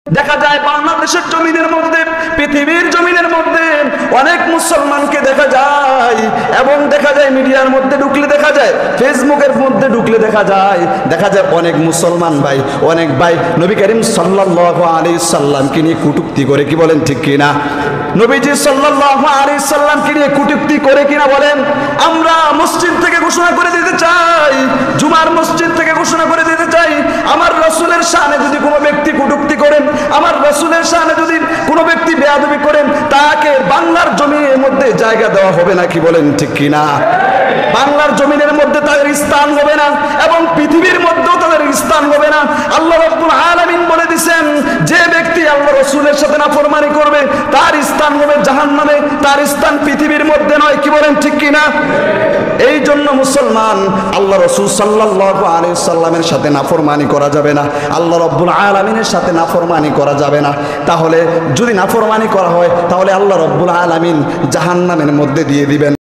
দেখা যায় বাংলাদেশের জমিনের মধ্যে, পৃথিবীর জমিনের মধ্যে অনেক মুসলমানকে দেখা যায়, এবং দেখা যায় মিডিয়ার মধ্যে ঢুকলে দেখা যায়, ফেসবুকের মধ্যে ঢুকলে দেখা যায় অনেক মুসলমান ভাই, অনেক ভাই নবী করিম সাল্লাল্লাহু আলাইহি সাল্লামকে নিয়ে কটূক্তি করে, কি বলেন ঠিক কিনা? নবীজি সাল্লাল্লাহু আলাইহি সাল্লামকে নিয়ে কটূক্তি করে কিনা বলেন? আমরা মসজিদ থেকে ঘোষণা করে দিতে চাই, জুমার মসজিদ থেকে ঘোষণা করে দিতে চাই, আমার রাসূলের শানে যদি কোনো ব্যক্তি কটূক্তি করেন, আমার রাসূলের শানে যদি কোনো ব্যক্তি বেয়াদবি করেন, তাকে বাংলার জমিনের মধ্যে জায়গা দেওয়া হবে না, কি বলেন ঠিক কিনা? বাংলার জমিনের মধ্যে তাদের স্থান হবে না, এবং পৃথিবীর মধ্যেও তাদের স্থান হবে না। আল্লাহ রাব্বুল আলামিন বলে দিয়েছেন, যে ব্যক্তি আল্লাহ রাসূলের সাথে নাফরমানি করবে তার স্থান হবে জাহান্নামে, তার স্থান পৃথিবীর মধ্যে নয়, কি বলেন ঠিক কিনা? এই জন্য মুসলমান, আল্লাহ রাসূল সাল্লাল্লাহু আলাইহি সাল্লামের সাথে নাফরমানি করা যাবে না, আল্লাহ রাব্বুল আলামিনের সাথে নাফরমানি করা যাবে না। তাহলে যদি নাফরমানি করা হয় তাহলে আল্লাহ রাব্বুল আলামিন জাহান্নামের মধ্যে দিয়ে দিবেন।